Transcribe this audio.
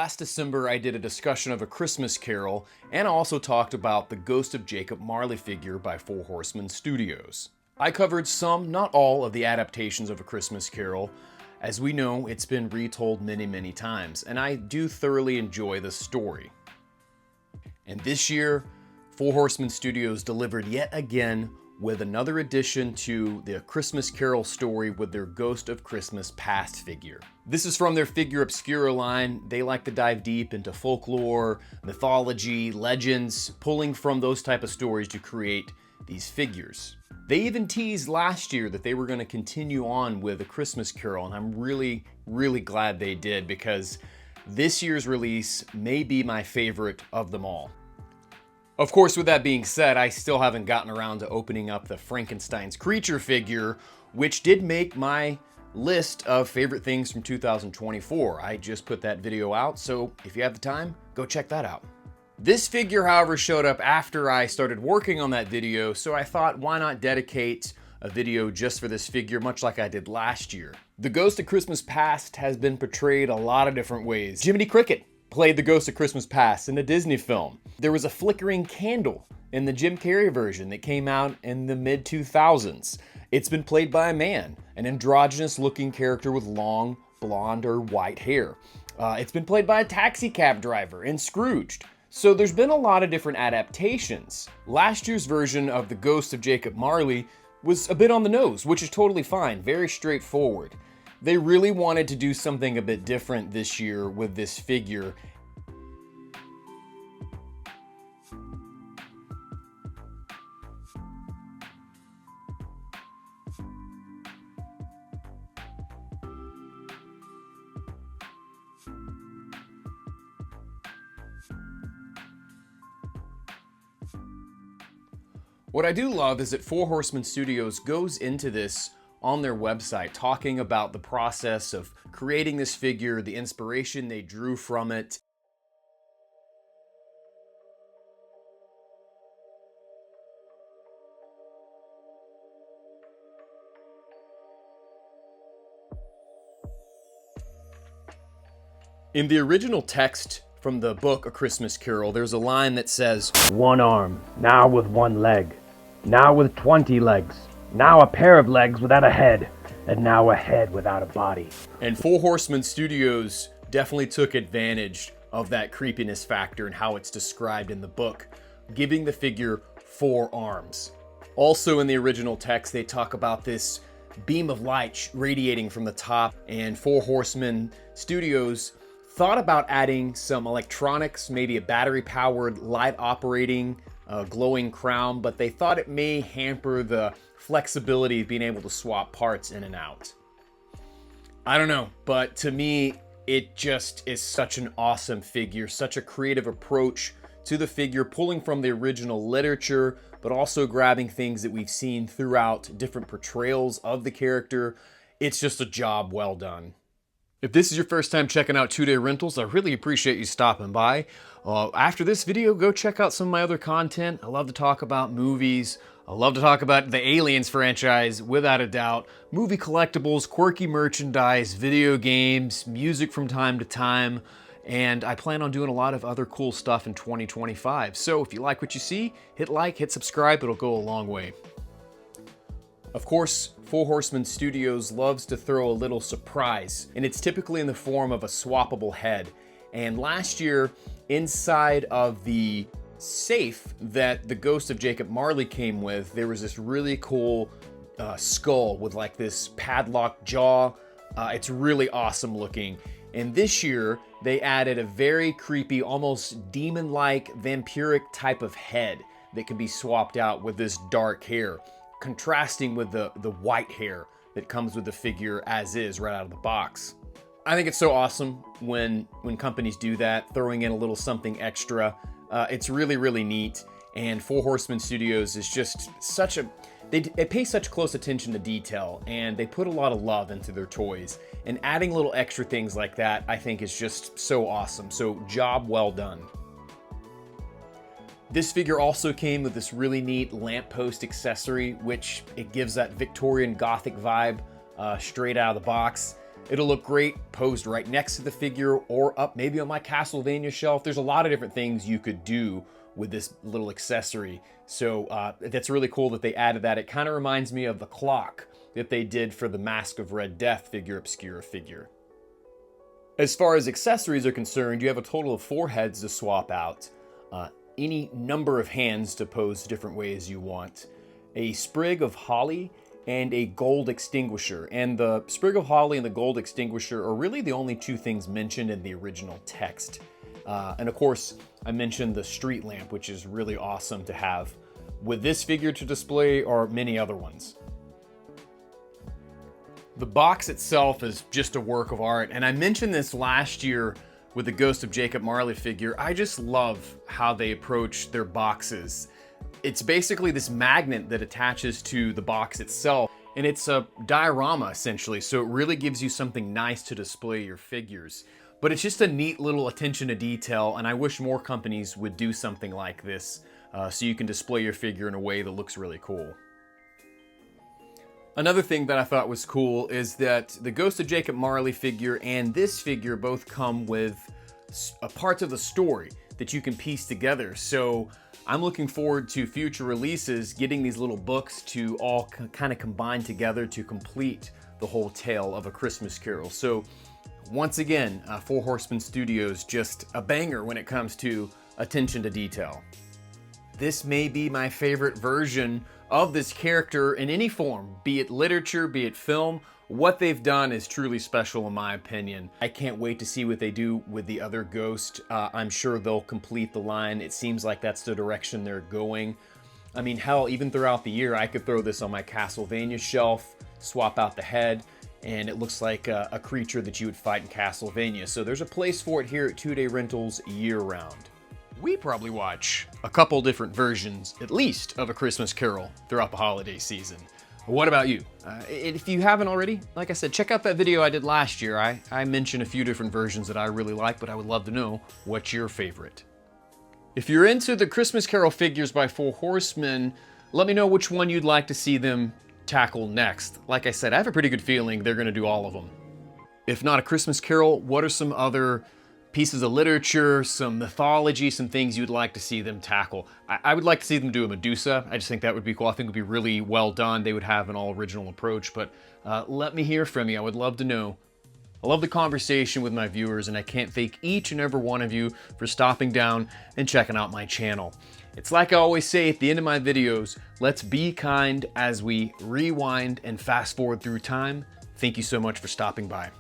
last December I did a discussion of A Christmas Carol, and I also talked about the Ghost of Jacob Marley figure by Four Horsemen Studios. I covered some, not all, of the adaptations of A Christmas Carol. As we know, it's been retold many times, and I do thoroughly enjoy the story. And this year, Four Horsemen Studios delivered yet again with another addition to the Christmas Carol story with their Ghost of Christmas Past figure. This is from their Figura Obscura line. They like to dive deep into folklore, mythology, legends, pulling from those type of stories to create these figures. They even teased last year that they were going to continue on with A Christmas Carol, and I'm really glad they did, because this year's release may be my favorite of them all. Of course, with that being said, I still haven't gotten around to opening up the Frankenstein's creature figure, which did make my list of favorite things from 2024. I just put that video out, so if you have the time, go check that out. This figure, however, showed up after I started working on that video, so I thought, why not dedicate a video just for this figure, much like I did last year. The Ghost of Christmas Past has been portrayed a lot of different ways. Jiminy Cricket played the Ghost of Christmas Past in a Disney film. There was a flickering candle in the Jim Carrey version that came out in the mid-2000s. It's been played by a man, an androgynous-looking character with long, blonde or white hair. It's been played by a taxi cab driver in Scrooged. So there's been a lot of different adaptations. Last year's version of the Ghost of Jacob Marley was a bit on the nose, which is totally fine, very straightforward. They really wanted to do something a bit different this year with this figure. What I do love is that Four Horsemen Studios goes into this on their website, talking about the process of creating this figure, the inspiration they drew from it. In the original text from the book A Christmas Carol, there's a line that says, "One arm, now with one leg, now with 20 legs, now a pair of legs without a head, and now a head without a body." And Four Horsemen Studios definitely took advantage of that creepiness factor and how it's described in the book, giving the figure 4 arms. Also in the original text, they talk about this beam of light radiating from the top, and Four Horsemen Studios thought about adding some electronics, maybe a battery-powered light operating glowing crown, but they thought it may hamper the flexibility of being able to swap parts in and out. I don't know, but to me, it just is such an awesome figure, such a creative approach to the figure, pulling from the original literature, but also grabbing things that we've seen throughout different portrayals of the character. It's just a job well done. If this is your first time checking out 2-Day Rentals, I really appreciate you stopping by. After this video, go check out some of my other content. I love to talk about movies. I love to talk about the Aliens franchise, without a doubt. Movie collectibles, quirky merchandise, video games, music from time to time. And I plan on doing a lot of other cool stuff in 2025. So if you like what you see, hit like, hit subscribe, it'll go a long way. Of course, Four Horsemen Studios loves to throw a little surprise, and it's typically in the form of a swappable head. And last year, inside of the safe that the Ghost of Jacob Marley came with, there was this really cool skull with like this padlocked jaw. It's really awesome looking. And this year, they added a very creepy, almost demon-like, vampiric type of head that can be swapped out with this dark hair, contrasting with the white hair that comes with the figure as is right out of the box. I think it's so awesome when companies do that, throwing in a little something extra. It's really neat, and Four Horsemen Studios is just such a... They pay such close attention to detail, and they put a lot of love into their toys. And adding little extra things like that, I think, is just so awesome. So, job well done. This figure also came with this really neat lamppost accessory, which it gives that Victorian Gothic vibe straight out of the box. It'll look great posed right next to the figure or up maybe on my Castlevania shelf. There's a lot of different things you could do with this little accessory. So that's really cool that they added that. It kind of reminds me of the clock that they did for the Mask of Red Death Figura Obscura figure. As far as accessories are concerned, you have a total of 4 heads to swap out, any number of hands to pose different ways you want, a sprig of holly, and a gold extinguisher. And the sprig of holly and the gold extinguisher are really the only 2 things mentioned in the original text. And of course, I mentioned the street lamp, which is really awesome to have with this figure to display or many other ones. The box itself is just a work of art, and I mentioned this last year with the Ghost of Jacob Marley figure. I just love how they approach their boxes. It's basically this magnet that attaches to the box itself, and it's a diorama essentially, so it really gives you something nice to display your figures. But it's just a neat little attention to detail, and I wish more companies would do something like this so you can display your figure in a way that looks really cool. Another thing that I thought was cool is that the Ghost of Jacob Marley figure and this figure both come with parts of the story that you can piece together. So I'm looking forward to future releases, getting these little books to all kind of combine together to complete the whole tale of A Christmas Carol. So once again, Four Horsemen Studios, just a banger when it comes to attention to detail. This may be my favorite version of this character in any form, be it literature, be it film. What they've done is truly special in my opinion. I can't wait to see what they do with the other Ghost. I'm sure they'll complete the line. It seems like that's the direction they're going. I mean, hell, even throughout the year, I could throw this on my Castlevania shelf, swap out the head, and it looks like a creature that you would fight in Castlevania. So there's a place for it here at 2-Day Rentals year-round. We probably watch a couple different versions, at least, of A Christmas Carol throughout the holiday season. What about you? If you haven't already, like I said, check out that video I did last year. I mentioned a few different versions that I really like, but I would love to know what's your favorite. If you're into the Christmas Carol figures by Four Horsemen, let me know which one you'd like to see them tackle next. Like I said, I have a pretty good feeling they're going to do all of them. If not A Christmas Carol, what are some other pieces of literature, some mythology, some things you'd like to see them tackle? I would like to see them do a Medusa. I just think that would be cool. I think it would be really well done. They would have an all-original approach, but let me hear from you. I would love to know. I love the conversation with my viewers, and I can't thank each and every one of you for stopping down and checking out my channel. It's like I always say at the end of my videos, let's be kind as we rewind and fast forward through time. Thank you so much for stopping by.